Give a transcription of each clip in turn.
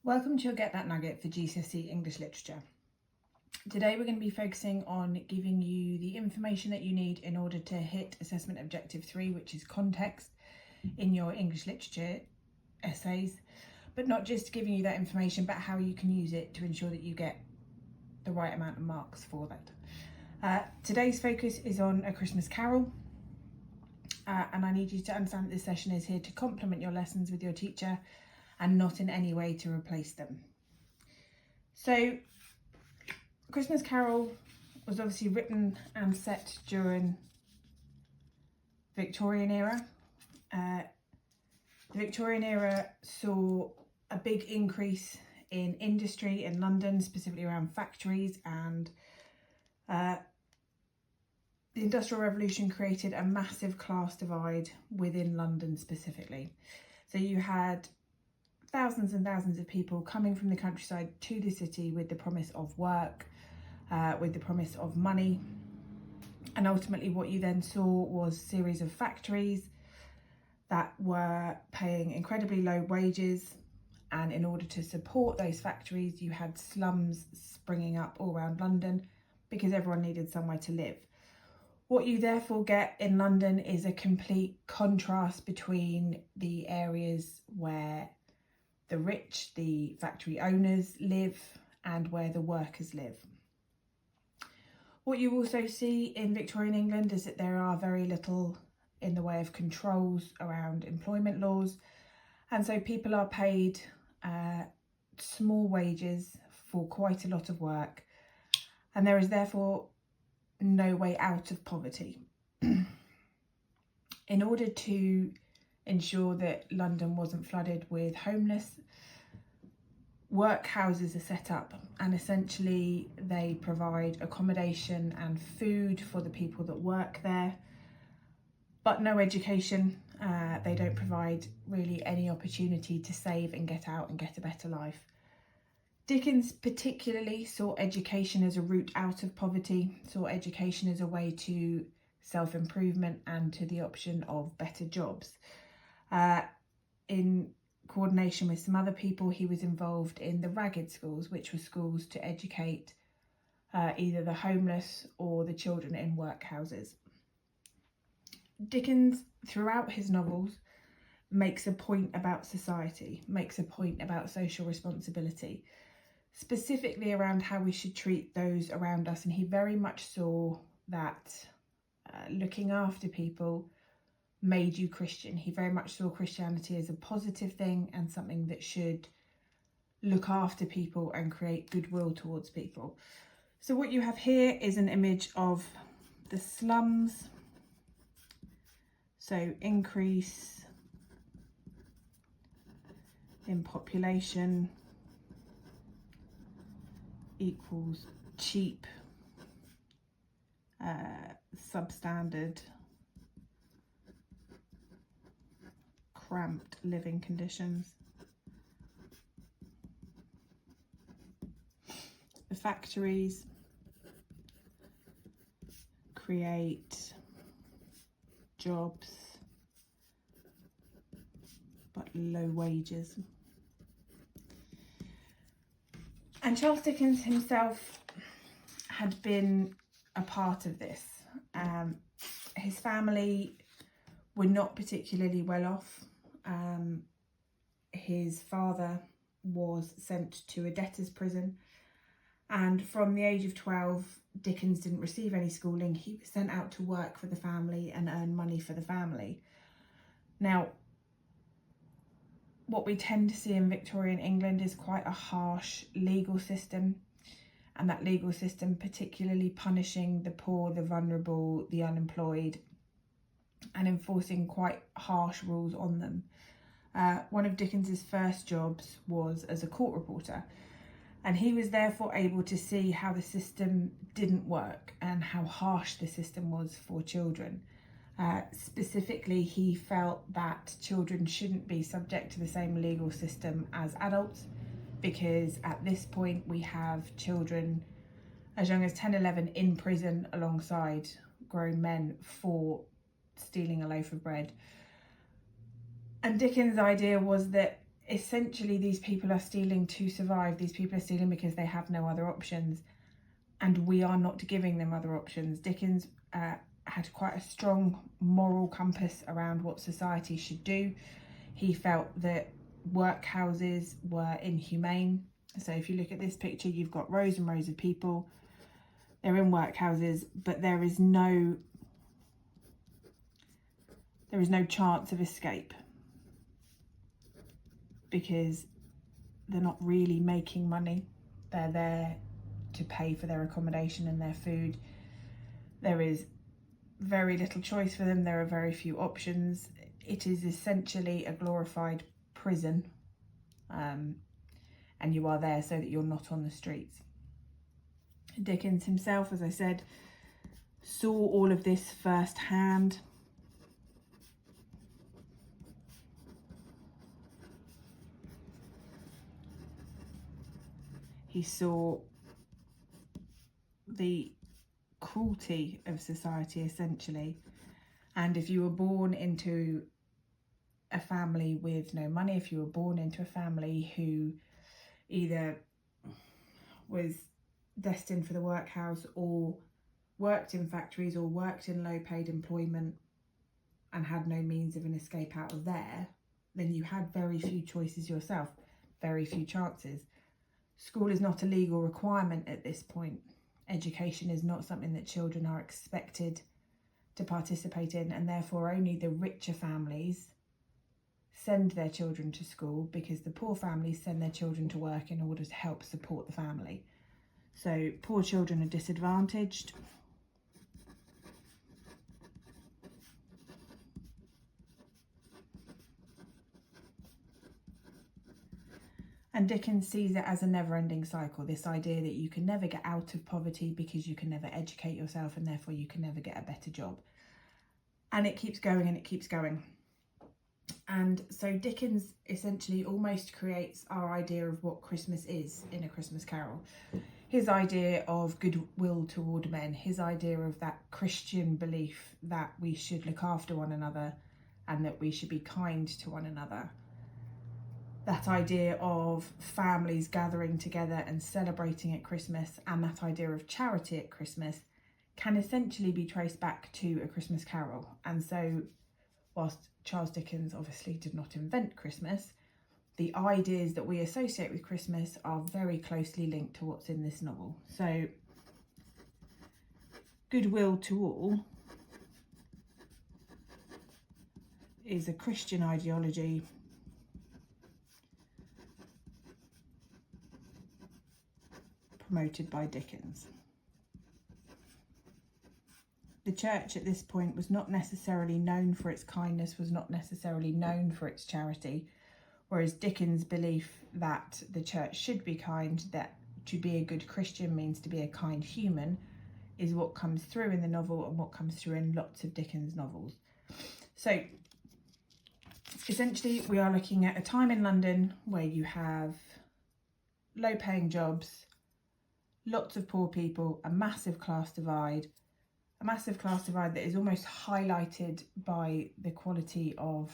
Welcome to your Get That Nugget for GCSE English Literature. Today we're going to be focusing on giving you the information that you need in order to hit Assessment Objective 3, which is context, in your English literature essays, but not just giving you that information, but how you can use it to ensure that you get the right amount of marks for that. Today's focus is on A Christmas Carol, and I need you to understand that this session is here to complement your lessons with your teacher and not in any way to replace them. So, Christmas Carol was obviously written and set during Victorian era. The Victorian era saw a big increase in industry in London, specifically around factories, and the Industrial Revolution created a massive class divide within London specifically. So you had thousands and thousands of people coming from the countryside to the city with the promise of work, with the promise of money. And ultimately what you then saw was a series of factories that were paying incredibly low wages. And in order to support those factories, you had slums springing up all around London because everyone needed somewhere to live. What you therefore get in London is a complete contrast between the areas where the rich, the factory owners live, and where the workers live. What you also see in Victorian England is that there are very little in the way of controls around employment laws, and so people are paid small wages for quite a lot of work, and there is therefore no way out of poverty. In order to ensure that London wasn't flooded with homeless, workhouses are set up, and essentially they provide accommodation and food for the people that work there, but no education. They don't provide really any opportunity to save and get out and get a better life. Dickens particularly saw education as a route out of poverty, saw education as a way to self-improvement and to the option of better jobs. In coordination with some other people, he was involved in the Ragged Schools, which were schools to educate either the homeless or the children in workhouses. Dickens, throughout his novels, makes a point about society, makes a point about social responsibility, specifically around how we should treat those around us. And he very much saw that looking after people made you Christian. He very much saw Christianity as a positive thing and something that should look after people and create goodwill towards people. So what you have here is an image of the slums. So increase in population equals cheap, substandard, cramped living conditions. The factories create jobs but low wages. And Charles Dickens himself had been a part of this. His family were not particularly well off. His father was sent to a debtor's prison, and from the age of 12, Dickens didn't receive any schooling. He was sent out to work for the family and earn money for the family. Now, what we tend to see in Victorian England is quite a harsh legal system, and that legal system particularly punishing the poor, the vulnerable, the unemployed, and enforcing quite harsh rules on them. One of Dickens's first jobs was as a court reporter, and he was therefore able to see how the system didn't work and how harsh the system was for children. Specifically, he felt that children shouldn't be subject to the same legal system as adults, because at this point we have children as young as 10, 11 in prison alongside grown men for stealing a loaf of bread. And Dickens' idea was that essentially these people are stealing to survive. These people are stealing because they have no other options, and we are not giving them other options. Dickens had quite a strong moral compass around what society should do. He felt that workhouses were inhumane. So if you look at this picture, you've got rows and rows of people. They're in workhouses, but there is no chance of escape, because they're not really making money. They're there to pay for their accommodation and their food. There is very little choice for them. There are very few options. It is essentially a glorified prison, and you are there so that you're not on the streets. Dickens himself, as I said, saw all of this firsthand. He saw the cruelty of society, essentially. And if you were born into a family with no money, if you were born into a family who either was destined for the workhouse or worked in factories or worked in low paid employment and had no means of an escape out of there, then you had very few choices yourself, very few chances. School is not a legal requirement at this point. Education is not something that children are expected to participate in, and therefore only the richer families send their children to school, because the poor families send their children to work in order to help support the family. So poor children are disadvantaged. And Dickens sees it as a never-ending cycle, this idea that you can never get out of poverty because you can never educate yourself, and therefore you can never get a better job. And it keeps going and it keeps going. And so Dickens essentially almost creates our idea of what Christmas is in A Christmas Carol. His idea of goodwill toward men, his idea of that Christian belief that we should look after one another and that we should be kind to one another. That idea of families gathering together and celebrating at Christmas, and that idea of charity at Christmas can essentially be traced back to A Christmas Carol. And so whilst Charles Dickens obviously did not invent Christmas, the ideas that we associate with Christmas are very closely linked to what's in this novel. So goodwill to all is a Christian ideology promoted by Dickens. The church at this point was not necessarily known for its kindness, was not necessarily known for its charity, whereas Dickens' belief that the church should be kind, that to be a good Christian means to be a kind human, is what comes through in the novel and what comes through in lots of Dickens' novels. So essentially we are looking at a time in London where you have low-paying jobs, lots of poor people, a massive class divide that is almost highlighted by the quality of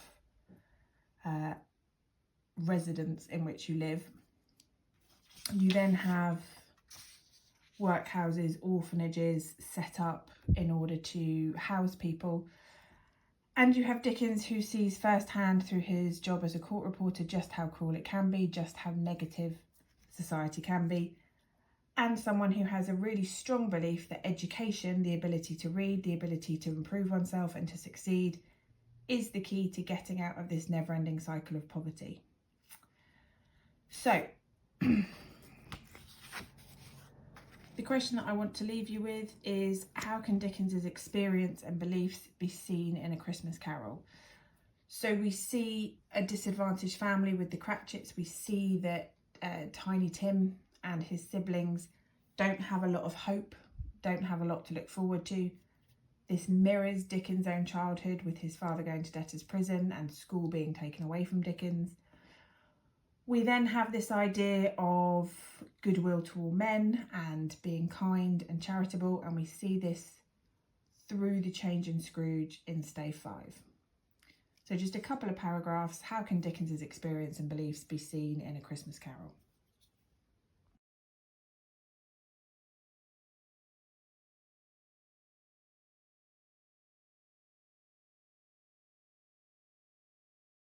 residence in which you live. You then have workhouses, orphanages set up in order to house people. And you have Dickens, who sees firsthand through his job as a court reporter just how cruel it can be, just how negative society can be. And someone who has a really strong belief that education, the ability to read, the ability to improve oneself and to succeed, is the key to getting out of this never-ending cycle of poverty. So, the question that I want to leave you with is, how can Dickens's experience and beliefs be seen in A Christmas Carol? So we see a disadvantaged family with the Cratchits. We see that Tiny Tim and his siblings don't have a lot of hope, don't have a lot to look forward to. This mirrors Dickens' own childhood, with his father going to debtor's prison and school being taken away from Dickens. We then have this idea of goodwill to all men and being kind and charitable, and we see this through the change in Scrooge in Stave 5. So just a couple of paragraphs. How can Dickens's experience and beliefs be seen in A Christmas Carol?